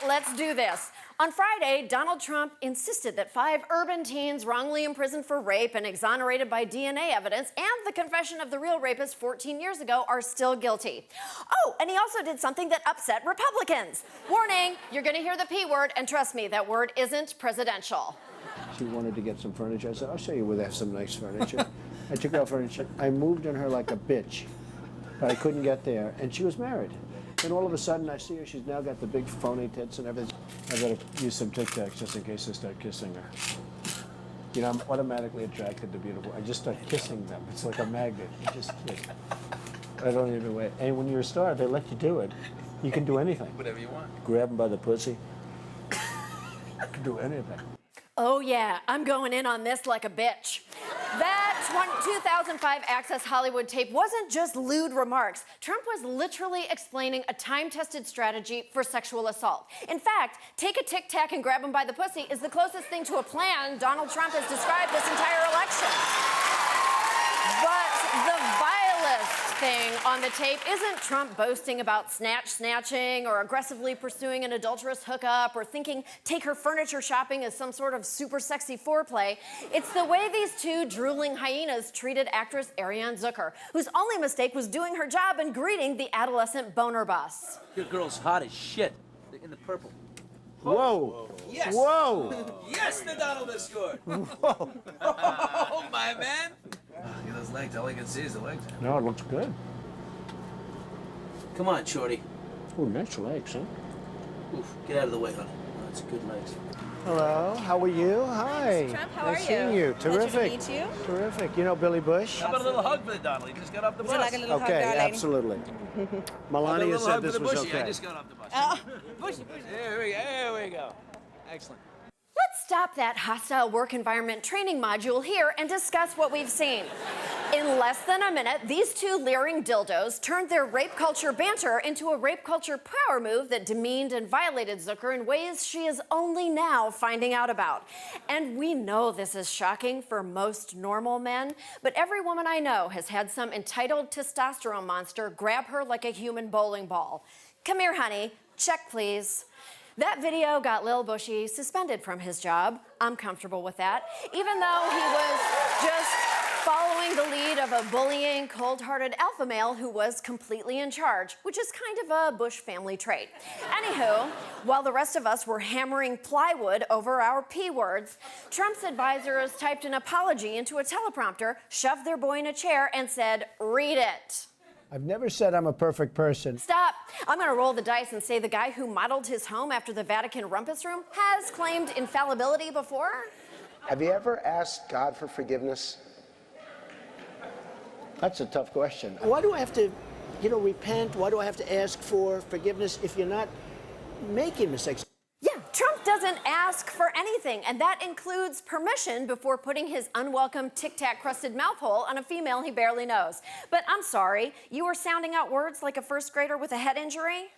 let's do this. On Friday, Donald Trump insisted that 5 urban teens wrongly imprisoned for rape and exonerated by DNA evidence and the confession of the real rapist 14 years ago are still guilty. Oh, and he also did something that upset Republicans. Warning, you're going to hear the P word, and trust me, that word isn't presidential. She wanted to get some furniture. I said, I'll show you where they have some nice furniture. I took out furniture. I moved on her like a bitch, but I couldn't get there, and she was married. Then all of a sudden, I see her. She's now got the big phony tits and everything. I better use some Tic Tacs just in case I start kissing her. You know, I'm automatically attracted to beautiful. I just start kissing them. It's like a magnet. You just kiss. I don't even wait. And when you're a star, they let you do it. You can do anything. Whatever you want. Grab them by the pussy. You can do anything. Oh yeah, I'm going in on this like a bitch. That 2005 Access Hollywood tape wasn't just lewd remarks. Trump was literally explaining a time-tested strategy for sexual assault. In fact, take a Tic Tac and grab him by the pussy is the closest thing to a plan Donald Trump has described this entire election. But the vilest thing on the tape isn't Trump boasting about snatching or aggressively pursuing an adulterous hookup or thinking take her furniture shopping as some sort of super sexy foreplay. It's the way these two drooling hyenas treated actress Ariane Zucker, whose only mistake was doing her job and greeting the adolescent boner bus. Your girl's hot as shit. In the purple. Whoa. Yes. Whoa. Yes, the Donald has scored. Whoa. Oh, my man. Look at those legs. All I can see is the legs. No, it looks good. Come on, shorty. Oh, nice legs, huh? Oof, get out of the way, honey. Oh, that's good legs. Hello, how are you? Hi. Mr. Trump, how nice are seeing you. Terrific. Pleasure to meet you. Terrific. You know Billy Bush? How about a little hug for the Donald? He just got off the bus. Would you like a little Okay, hug, darling? absolutely. Melania said this was Bushy. I okay. just got off the bus. Bushy. There we go. Excellent. Let's stop that hostile work environment training module here and discuss what we've seen. In less than a minute, these two leering dildos turned their rape culture banter into a rape culture power move that demeaned and violated Zucker in ways she is only now finding out about. And we know this is shocking for most normal men, but every woman I know has had some entitled testosterone monster grab her like a human bowling ball. Come here, honey. Check, please. That video got Lil Bushy suspended from his job. I'm comfortable with that, even though he was just following the lead of a bullying, cold-hearted alpha male who was completely in charge, which is kind of a Bush family trait. Anywho, while the rest of us were hammering plywood over our P words, Trump's advisors typed an apology into a teleprompter, shoved their boy in a chair, and said, "Read it." I've never said I'm a perfect person. Stop. I'm going to roll the dice and say the guy who modeled his home after the Vatican rumpus room has claimed infallibility before. Have you ever asked God for forgiveness? That's a tough question. Why do I have to, repent? Why do I have to ask for forgiveness if you're not making mistakes? Yeah, Trump doesn't ask for anything, and that includes permission before putting his unwelcome Tic Tac crusted mouth hole on a female he barely knows. But I'm sorry, you were sounding out words like a first grader with a head injury?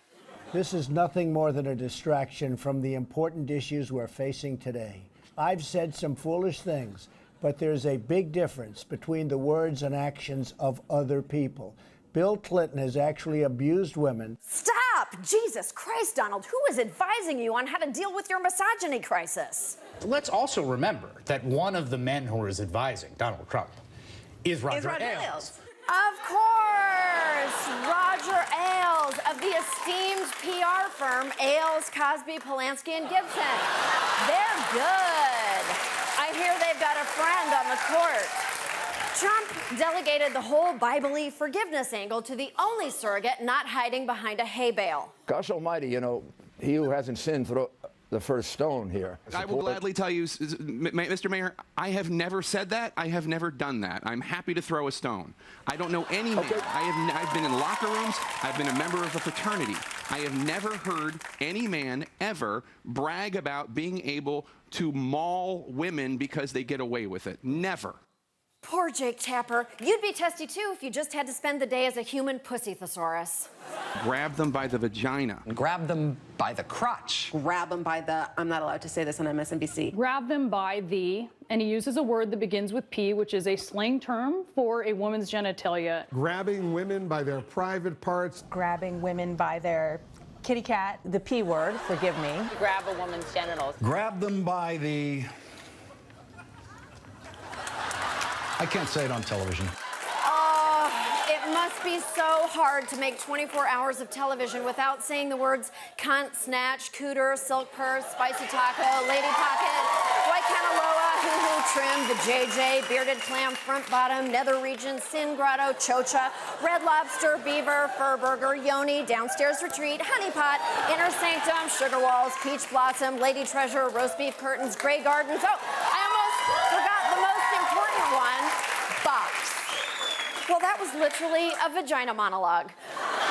This is nothing more than a distraction from the important issues we're facing today. I've said some foolish things, but there's a big difference between the words and actions of other people. Bill Clinton has actually abused women. Stop! Jesus Christ, Donald, who is advising you on how to deal with your misogyny crisis? Let's also remember that one of the men who is advising Donald Trump is Roger Ailes. Of course! Roger Ailes of the esteemed PR firm Ailes, Cosby, Polanski, and Gibson. They're good. I hear they've got a friend on the court. Trump delegated the whole Bible-y forgiveness angle to the only surrogate not hiding behind a hay bale. Gosh almighty, he who hasn't sinned throw the first stone here. I will gladly tell you, Mr. Mayor, I have never said that. I have never done that. I'm happy to throw a stone. I don't know any man. I've been in locker rooms. I've been a member of a fraternity. I have never heard any man ever brag about being able to maul women because they get away with it. Never. Poor Jake Tapper. You'd be testy too if you just had to spend the day as a human pussy thesaurus. Grab them by the vagina. Grab them by the crotch. Grab them by the, I'm not allowed to say this on MSNBC. Grab them by the, and he uses a word that begins with P, which is a slang term for a woman's genitalia. Grabbing women by their private parts. Grabbing women by their Kitty cat. The P word, forgive me. Grab a woman's genitals. Grab them by the... I can't say it on television. It must be so hard to make 24 hours of television without saying the words cunt, snatch, cooter, silk purse, spicy taco, lady pocket, white canaloa, hoo-hoo trim, the JJ, bearded clam, front bottom, nether region, sin grotto, chocha, red lobster, beaver, fur burger, yoni, downstairs retreat, honeypot, inner sanctum, sugar walls, peach blossom, lady treasure, roast beef curtains, gray gardens. Oh, I almost forgot the most important one, box. Well, that was literally a vagina monologue.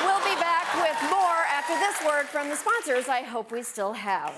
We'll be back with more after this word from the sponsors I hope we still have.